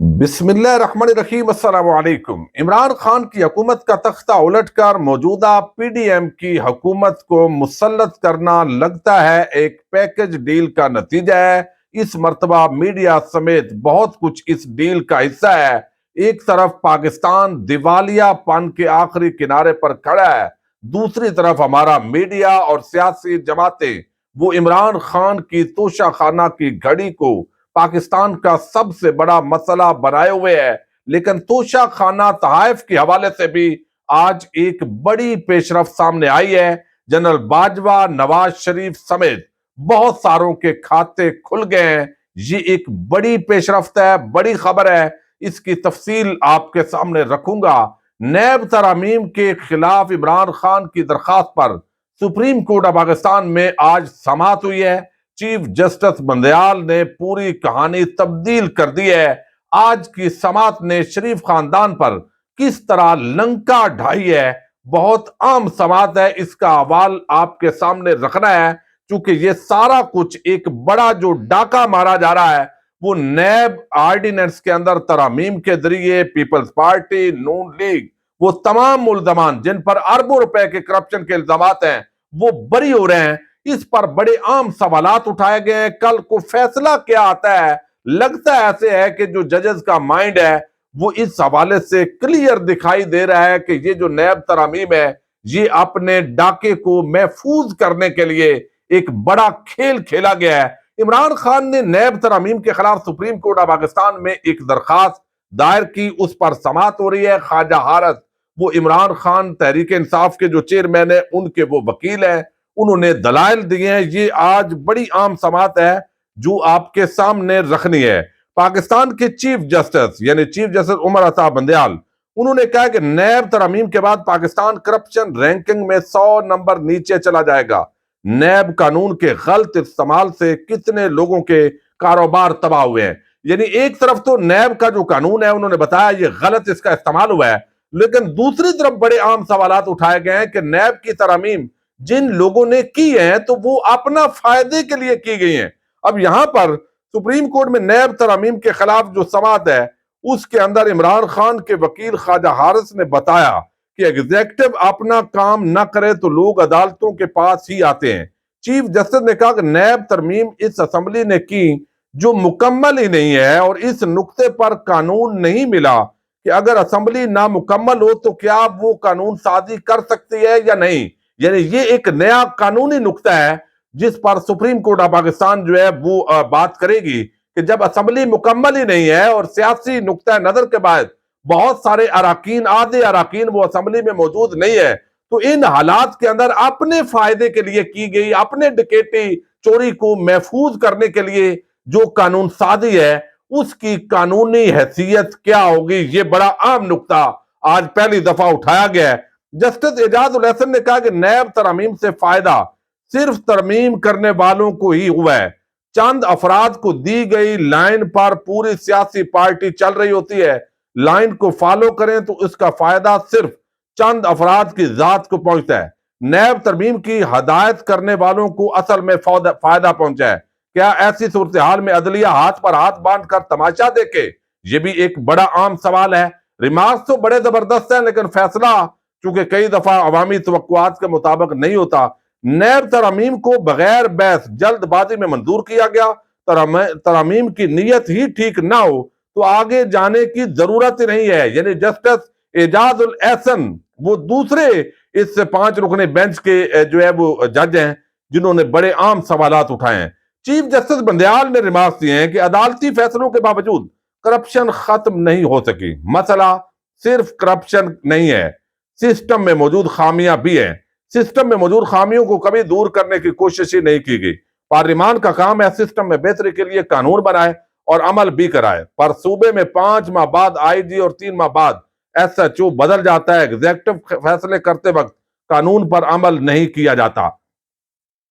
بسم اللہ الرحمن الرحیم۔ السلام علیکم۔ عمران خان کی حکومت کا تختہ الٹ کر موجودہ پی ڈی ایم کی حکومت کو مسلط کرنا لگتا ہے ایک پیکج ڈیل کا نتیجہ ہے۔ اس مرتبہ میڈیا سمیت بہت کچھ اس ڈیل کا حصہ ہے۔ ایک طرف پاکستان دیوالیہ پن کے آخری کنارے پر کھڑا ہے، دوسری طرف ہمارا میڈیا اور سیاسی جماعتیں وہ عمران خان کی توشہ خانہ کی گھڑی کو پاکستان کا سب سے بڑا مسئلہ بنائے ہوئے ہے۔ لیکن توشہ خانہ تحائف کے حوالے سے بھی آج ایک بڑی پیش رفت سامنے آئی ہے۔ جنرل باجوہ، نواز شریف سمیت بہت ساروں کے کھاتے کھل گئے ہیں۔ یہ ایک بڑی پیش رفت ہے، بڑی خبر ہے، اس کی تفصیل آپ کے سامنے رکھوں گا۔ نیب ترامیم کے خلاف عمران خان کی درخواست پر سپریم کورٹ آف پاکستان میں آج سماعت ہوئی ہے۔ چیف جسٹس بندیال نے پوری کہانی تبدیل کر دی ہے۔ آج کی سماعت نے شریف خاندان پر کس طرح لنکا ڈھائی ہے، بہت عام سماعت ہے، اس کا حوال آپ کے سامنے رکھنا ہے، چونکہ یہ سارا کچھ ایک بڑا جو ڈاکہ مارا جا رہا ہے وہ نیب آرڈیننس کے اندر ترامیم کے ذریعے پیپلز پارٹی، نون لیگ، وہ تمام ملزمان جن پر اربوں روپے کے کرپشن کے الزامات ہیں وہ بری ہو رہے ہیں۔ اس پر بڑے عام سوالات اٹھائے گئے ہیں۔ کل کو فیصلہ کیا آتا ہے؟ لگتا ایسے ہے کہ جو ججز کا مائنڈ ہے وہ اس حوالے سے کلیئر دکھائی دے رہا ہے کہ یہ جو نیب ترامیم ہے یہ اپنے ڈاکے کو محفوظ کرنے کے لیے ایک بڑا کھیل کھیلا گیا ہے۔ عمران خان نے نیب ترامیم کے خلاف سپریم کورٹ آف پاکستان میں ایک درخواست دائر کی، اس پر سماعت ہو رہی ہے۔ خواجہ حارث وہ عمران خان تحریک انصاف کے جو چیئرمین ہیں ان کے وہ وکیل ہیں، انہوں نے دلائل دیے ہیں۔ یہ آج بڑی عام سماعت ہے جو آپ کے سامنے رکھنی ہے۔ پاکستان کے چیف جسٹس یعنی چیف جسٹس عمر عطا بندیال انہوں نے کہا کہ نیب ترامیم کے بعد پاکستان کرپشن رینکنگ میں 100 نمبر نیچے چلا جائے گا۔ نیب قانون کے غلط استعمال سے کتنے لوگوں کے کاروبار تباہ ہوئے ہیں۔ یعنی ایک طرف تو نیب کا جو قانون ہے انہوں نے بتایا یہ غلط اس کا استعمال ہوا ہے، لیکن دوسری طرف بڑے عام سوالات اٹھائے گئے ہیں کہ نیب کی ترامیم جن لوگوں نے کی ہیں تو وہ اپنا فائدے کے لیے کی گئی ہیں۔ اب یہاں پر سپریم کورٹ میں نیب ترامیم کے خلاف جو سماعت ہے اس کے اندر عمران خان کے وکیل خواجہ حارث نے بتایا کہ ایگزیکٹو اپنا کام نہ کرے تو لوگ عدالتوں کے پاس ہی آتے ہیں۔ چیف جسٹس نے کہا کہ نیب ترمیم اس اسمبلی نے کی جو مکمل ہی نہیں ہے، اور اس نقطے پر قانون نہیں ملا کہ اگر اسمبلی نامکمل ہو تو کیا وہ قانون سازی کر سکتی ہے یا نہیں۔ یعنی یہ ایک نیا قانونی نقطہ ہے جس پر سپریم کورٹ آف پاکستان جو ہے وہ بات کرے گی کہ جب اسمبلی مکمل ہی نہیں ہے اور سیاسی نقطہ نظر کے بعد بہت سارے اراکین، آدھے اراکین وہ اسمبلی میں موجود نہیں ہے، تو ان حالات کے اندر اپنے فائدے کے لیے کی گئی، اپنے ڈکیٹی چوری کو محفوظ کرنے کے لیے جو قانون سازی ہے اس کی قانونی حیثیت کیا ہوگی، یہ بڑا عام نقطہ آج پہلی دفعہ اٹھایا گیا ہے۔ جسٹس اعجاز الحسن نے کہا کہ نیب ترامیم سے فائدہ صرف ترمیم کرنے والوں کو ہی ہوا ہے۔ چند افراد کو دی گئی لائن پر پوری سیاسی پارٹی چل رہی ہوتی ہے، لائن کو فالو کریں تو اس کا فائدہ صرف چند افراد کی ذات کو پہنچتا ہے۔ نیب ترمیم کی ہدایت کرنے والوں کو اصل میں فائدہ پہنچا ہے۔ کیا ایسی صورتحال میں عدلیہ ہاتھ پر ہاتھ باندھ کر تماشا دیکھے؟ یہ بھی ایک بڑا عام سوال ہے۔ ریمارکس تو بڑے زبردست ہیں لیکن فیصلہ چونکہ کئی دفعہ عوامی توقعات کے مطابق نہیں ہوتا۔ نیب ترامیم کو بغیر بحث جلد بازی میں منظور کیا گیا۔ ترامیم کی نیت ہی ٹھیک نہ ہو تو آگے جانے کی ضرورت ہی نہیں ہے۔ یعنی جسٹس اعجاز الحسن وہ دوسرے اس 5 رکنی بینچ کے جو ہے وہ جج ہیں جنہوں نے بڑے عام سوالات اٹھائے ہیں۔ چیف جسٹس بندیال نے ریمارکس دیے ہیں کہ عدالتی فیصلوں کے باوجود کرپشن ختم نہیں ہو سکی۔ مسئلہ صرف کرپشن نہیں ہے، سسٹم میں موجود خامیاں بھی ہیں۔ سسٹم میں موجود خامیوں کو کبھی دور کرنے کی کوشش ہی نہیں کی گئی۔ پارلیمان کا کام ہے سسٹم میں بہتری کے لیے قانون بنائے اور عمل بھی کرائے، پر صوبے میں 5 ماہ بعد آئی جی اور 3 ماہ بعد ایس ایچ او بدل جاتا ہے۔ ایگزیکٹو فیصلے کرتے وقت قانون پر عمل نہیں کیا جاتا۔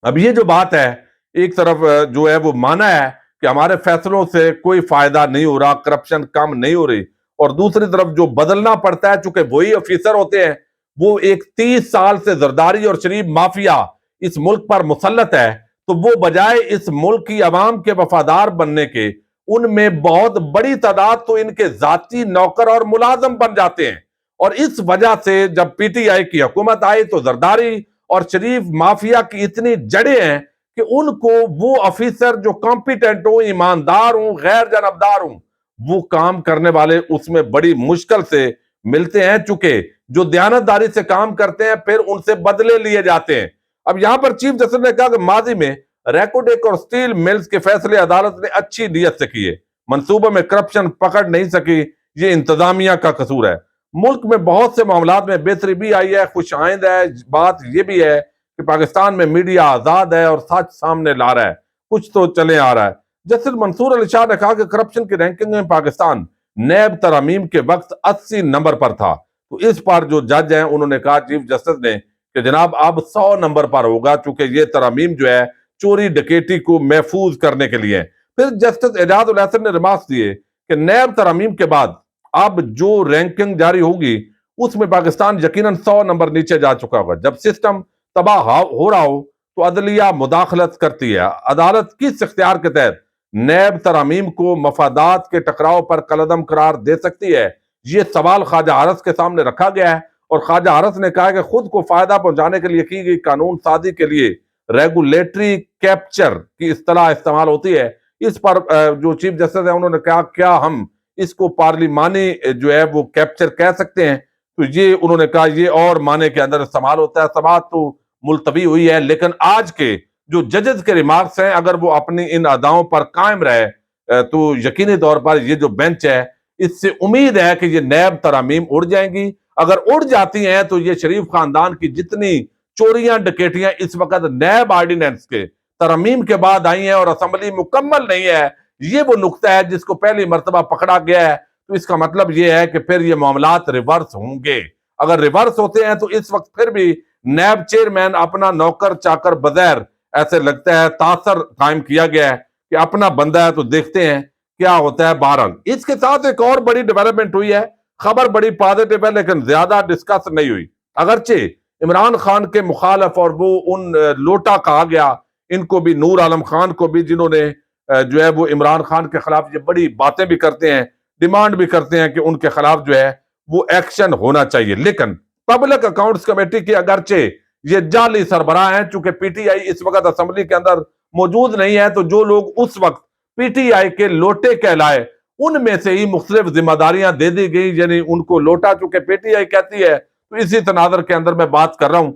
اب یہ جو بات ہے ایک طرف جو ہے وہ مانا ہے کہ ہمارے فیصلوں سے کوئی فائدہ نہیں ہو رہا، کرپشن کم نہیں ہو رہی، اور دوسری طرف جو بدلنا پڑتا ہے چونکہ وہی افیسر ہوتے ہیں، وہ ایک 30 سال سے زرداری اور شریف مافیا اس ملک پر مسلط ہے، تو وہ بجائے اس ملک کی عوام کے وفادار بننے کے ان میں بہت بڑی تعداد تو ان کے ذاتی نوکر اور ملازم بن جاتے ہیں، اور اس وجہ سے جب پی ٹی آئی کی حکومت آئی تو زرداری اور شریف مافیا کی اتنی جڑیں ہیں کہ ان کو وہ افیسر جو کمپیٹنٹ ہوں، ایماندار ہوں، غیر جانبدار ہوں، وہ کام کرنے والے اس میں بڑی مشکل سے ملتے ہیں، چونکہ جو دیانتداری سے کام کرتے ہیں پھر ان سے بدلے لیے جاتے ہیں۔ اب یہاں پر چیف جسٹس نے کہا کہ ماضی میں ریکوڈیک اور سٹیل ملز کے فیصلے عدالت نے اچھی نیت سے کیے، منصوبوں میں کرپشن پکڑ نہیں سکی، یہ انتظامیہ کا قصور ہے۔ ملک میں بہت سے معاملات میں بہتری بھی آئی ہے، خوش آئند ہے۔ بات یہ بھی ہے کہ پاکستان میں میڈیا آزاد ہے اور سچ سامنے لا رہا ہے، کچھ تو چلے آ رہا ہے۔ جسٹس منصور علی شاہ نے کہا کہ کرپشن کی رینکنگ میں پاکستان نیب ترامیم کے وقت 80 نمبر پر تھا، تو اس پر جو جج ہیں انہوں نے کہا چیف جسٹس نے کہ جناب اب 100 نمبر پر ہوگا، چونکہ یہ ترامیم جو ہے چوری ڈکیٹی کو محفوظ کرنے کے لیے۔ پھر جسٹس اعجاز الحسن نے ریمارکس دیے کہ نیب ترامیم کے بعد اب جو رینکنگ جاری ہوگی اس میں پاکستان یقیناً 100 نمبر نیچے جا چکا ہوگا۔ جب سسٹم تباہ ہو رہا ہو تو عدلیہ مداخلت کرتی ہے، عدالت کس اختیار کے تحت نیب ترامیم کو مفادات کے ٹکراؤ پر کالعدم قرار دے سکتی ہے؟ یہ سوال خواجہ حارث کے سامنے رکھا گیا ہے، اور خواجہ حارث نے کہا کہ خود کو فائدہ پہنچانے کے لیے کی گئی قانون سازی کے لیے ریگولیٹری کیپچر کی اصطلاح استعمال ہوتی ہے۔ اس پر جو چیف جسٹس ہیں انہوں نے کہا کیا ہم اس کو پارلیمانی جو ہے وہ کیپچر کہہ سکتے ہیں؟ تو یہ انہوں نے کہا یہ اور معنی کے اندر استعمال ہوتا ہے۔ سماعت تو ملتوی ہوئی ہے، لیکن آج کے جو ججز کے ریمارکس ہیں اگر وہ اپنی ان اداؤں پر قائم رہے تو یقینی طور پر یہ جو بینچ ہے اس سے امید ہے کہ یہ نیب ترامیم اڑ جائیں گی۔ اگر اڑ جاتی ہیں تو یہ شریف خاندان کی جتنی چوریاں ڈکیٹیاں اس وقت نیب آرڈیننس کے ترامیم کے بعد آئی ہیں اور اسمبلی مکمل نہیں ہے، یہ وہ نقطہ ہے جس کو پہلی مرتبہ پکڑا گیا ہے، تو اس کا مطلب یہ ہے کہ پھر یہ معاملات ریورس ہوں گے۔ اگر ریورس ہوتے ہیں تو اس وقت پھر بھی نیب چیئرمین اپنا نوکر چاکر بظاہر ایسے لگتا ہے تاثر قائم کیا گیا ہے کہ اپنا بندہ ہے تو دیکھتے ہیں کیا ہوتا ہے۔ بہرحال اس کے ساتھ ایک اور بڑی ڈیولپمنٹ ہوئی ہے، خبر بڑی پازیٹیو ہے لیکن زیادہ ڈسکس نہیں ہوئی۔ اگرچہ عمران خان کے مخالف اور وہ ان لوٹا کہا گیا ان کو بھی، نور عالم خان کو بھی، جنہوں نے جو ہے وہ عمران خان کے خلاف یہ بڑی باتیں بھی کرتے ہیں، ڈیمانڈ بھی کرتے ہیں کہ ان کے خلاف جو ہے وہ ایکشن ہونا چاہیے، لیکن پبلک اکاؤنٹس کمیٹی کے اگرچہ یہ جعلی سربراہ ہیں، چونکہ پی ٹی آئی اس وقت اسمبلی کے اندر موجود نہیں ہے، تو جو لوگ اس وقت پی ٹی آئی کے لوٹے کہلائے ان میں سے ہی مختلف ذمہ داریاں دے دی گئی، یعنی ان کو لوٹا چونکہ پی ٹی آئی کہتی ہے، تو اسی تناظر کے اندر میں بات کر رہا ہوں۔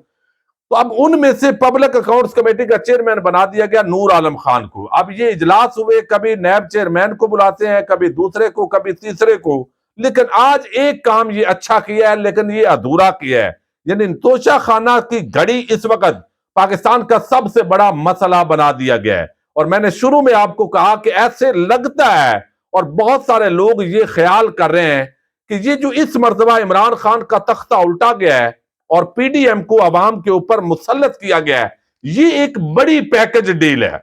تو اب ان میں سے پبلک اکاؤنٹس کمیٹی کا چیئرمین بنا دیا گیا نور عالم خان کو۔ اب یہ اجلاس ہوئے، کبھی نیب چیئرمین کو بلاتے ہیں، کبھی دوسرے کو، کبھی تیسرے کو، لیکن آج ایک کام یہ اچھا کیا ہے لیکن یہ ادھورا کیا ہے، یعنی توشہ خانہ کی گھڑی اس وقت پاکستان کا سب سے بڑا مسئلہ بنا دیا گیا ہے۔ اور میں نے شروع میں آپ کو کہا کہ ایسے لگتا ہے اور بہت سارے لوگ یہ خیال کر رہے ہیں کہ یہ جو اس مرتبہ عمران خان کا تختہ الٹا گیا ہے اور پی ڈی ایم کو عوام کے اوپر مسلط کیا گیا ہے، یہ ایک بڑی پیکج ڈیل ہے۔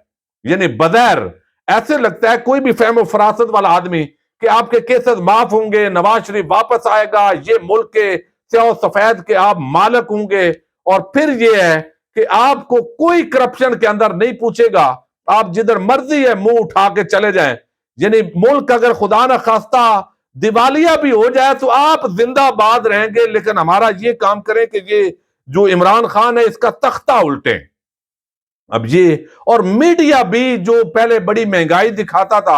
یعنی بظاہر ایسے لگتا ہے کوئی بھی فہم و فراست والا آدمی کہ آپ کے کیسز معاف ہوں گے، نواز شریف واپس آئے گا، یہ ملک کے سیاہ و سفید کے آپ مالک ہوں گے، اور پھر یہ ہے کہ آپ کو کوئی کرپشن کے اندر نہیں پوچھے گا، آپ جدھر مرضی ہے منہ اٹھا کے چلے جائیں۔ یعنی ملک اگر خدا نہ خواستہ دیوالیہ بھی ہو جائے تو آپ زندہ باد رہیں گے، لیکن ہمارا یہ کام کریں کہ یہ جو عمران خان ہے اس کا تختہ الٹیں۔ اب یہ اور میڈیا بھی جو پہلے بڑی مہنگائی دکھاتا تھا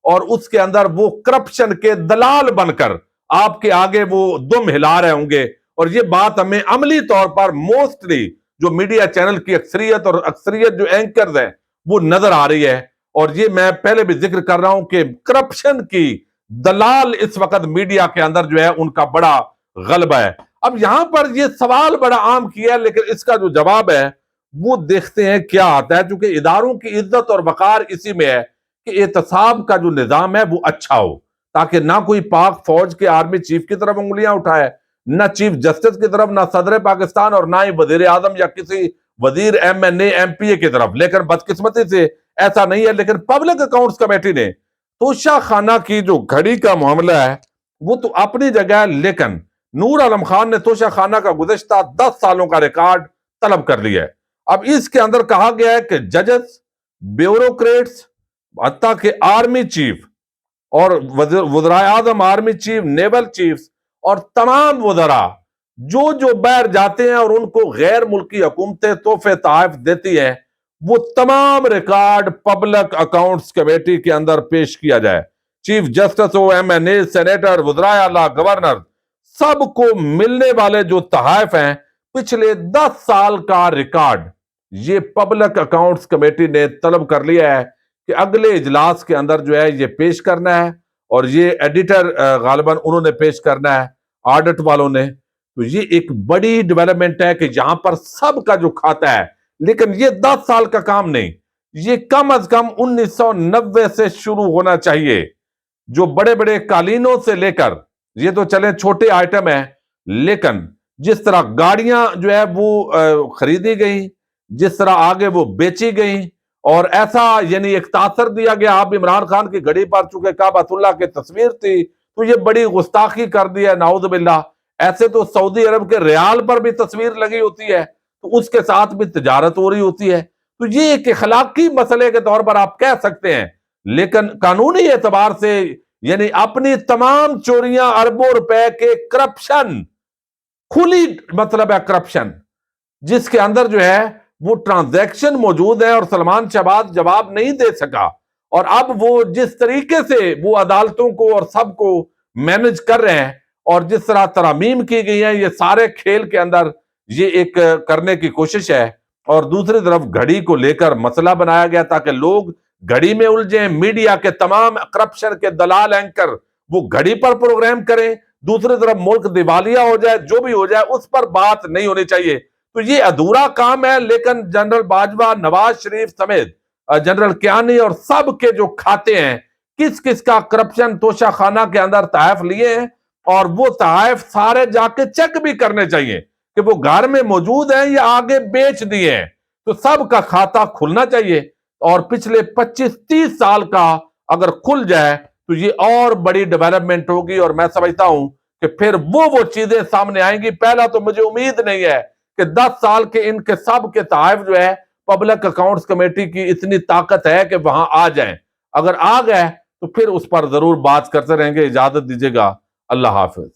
اور اس کے اندر وہ کرپشن کے دلال بن کر آپ کے آگے وہ دم ہلا رہے ہوں گے، اور یہ بات ہمیں عملی طور پر موسٹلی جو میڈیا چینل کی اکثریت اور اکثریت جو اینکرز ہیں وہ نظر آ رہی ہے۔ اور یہ میں پہلے بھی ذکر کر رہا ہوں کہ کرپشن کی دلال اس وقت میڈیا کے اندر جو ہے ان کا بڑا غلبہ ہے۔ اب یہاں پر یہ سوال بڑا عام کیا ہے لیکن اس کا جو جواب ہے وہ دیکھتے ہیں کیا آتا ہے، چونکہ اداروں کی عزت اور وقار اسی میں ہے کہ احتساب کا جو نظام ہے وہ اچھا ہو، تاکہ نہ کوئی پاک فوج کے آرمی چیف کی طرف انگلیاں اٹھائے، نہ چیف جسٹس کی طرف، نہ صدر پاکستان، اور نہ ہی وزیر اعظم یا کسی وزیر M N A M P A کی طرف۔ لیکن بدقسمتی سے ایسا نہیں ہے۔ لیکن پبلک اکاؤنٹس کمیٹی نے توشہ خانہ کی جو گھڑی کا معاملہ ہے وہ تو اپنی جگہ ہے، لیکن نور عالم خان نے توشہ خانہ کا گزشتہ 10 سالوں کا ریکارڈ طلب کر لیا ہے۔ اب اس کے اندر کہا گیا ہے کہ ججز، بیوروکریٹس، حتیٰ کہ آرمی چیف اور وزرائے اعظم، آرمی چیف، نیول چیفز اور تمام وزراء جو باہر جاتے ہیں اور ان کو غیر ملکی حکومتیں تحفے تحائف دیتی ہیں، وہ تمام ریکارڈ پبلک اکاؤنٹس کمیٹی کے اندر پیش کیا جائے۔ چیف جسٹس ہو، ایم این اے، سینیٹر، وزرائے اعلیٰ، گورنر، سب کو ملنے والے جو تحائف ہیں پچھلے 10 سال کا ریکارڈ یہ پبلک اکاؤنٹس کمیٹی نے طلب کر لیا ہے کہ اگلے اجلاس کے اندر جو ہے یہ پیش کرنا ہے، اور یہ ایڈیٹر غالباً انہوں نے پیش کرنا ہے، آڈٹ والوں نے۔ تو یہ ایک بڑی ڈیولپمنٹ ہے کہ یہاں پر سب کا جو کھاتا ہے، لیکن یہ 10 سال کا کام نہیں، یہ کم از کم 1990 سے شروع ہونا چاہیے۔ جو بڑے بڑے قالینوں سے لے کر، یہ تو چلیں چھوٹے آئٹم ہیں، لیکن جس طرح گاڑیاں جو ہے وہ خریدی گئیں، جس طرح آگے وہ بیچی گئیں، اور ایسا یعنی ایک تاثر دیا گیا، آپ عمران خان کی گھڑی پر چونکہ کعبۃ اللہ کی تصویر تھی تو یہ بڑی گستاخی کر دی ہے، نعوذ باللہ۔ ایسے تو سعودی عرب کے ریال پر بھی تصویر لگی ہوتی ہے تو اس کے ساتھ بھی تجارت ہو رہی ہوتی ہے، تو یہ ایک اخلاقی مسئلے کے طور پر آپ کہہ سکتے ہیں، لیکن قانونی اعتبار سے یعنی اپنی تمام چوریاں، اربوں روپے کے کرپشن، کھلی مطلب ہے کرپشن، جس کے اندر جو ہے وہ ٹرانزیکشن موجود ہے، اور سلمان شہباز جواب نہیں دے سکا، اور اب وہ جس طریقے سے وہ عدالتوں کو اور سب کو مینج کر رہے ہیں، اور جس طرح ترامیم کی گئی ہیں، یہ سارے کھیل کے اندر یہ ایک کرنے کی کوشش ہے۔ اور دوسری طرف گھڑی کو لے کر مسئلہ بنایا گیا تاکہ لوگ گھڑی میں الجھیں، میڈیا کے تمام کرپشن کے دلال اینکر وہ گھڑی پر پروگرام کریں، دوسری طرف ملک دیوالیہ ہو جائے، جو بھی ہو جائے اس پر بات نہیں ہونی چاہیے۔ تو یہ ادھورا کام ہے، لیکن جنرل باجوہ، نواز شریف سمیت جنرل کیانی اور سب کے جو کھاتے ہیں، کس کس کا کرپشن توشہ خانہ کے اندر تحائف لیے ہیں، اور وہ تحائف سارے جا کے چیک بھی کرنے چاہیے کہ وہ گھر میں موجود ہیں یا آگے بیچ دیے ہیں، تو سب کا کھاتا کھلنا چاہیے۔ اور پچھلے 25-30 سال کا اگر کھل جائے تو یہ اور بڑی ڈیولپمنٹ ہوگی، اور میں سمجھتا ہوں کہ پھر وہ چیزیں سامنے آئیں گی۔ پہلا تو مجھے امید نہیں ہے کہ 10 سال کے ان کے سب کے تحائف جو ہے پبلک اکاؤنٹس کمیٹی کی اتنی طاقت ہے کہ وہاں آ جائیں، اگر آ گئے تو پھر اس پر ضرور بات کرتے رہیں گے۔ اجازت دیجیے گا، اللہ حافظ۔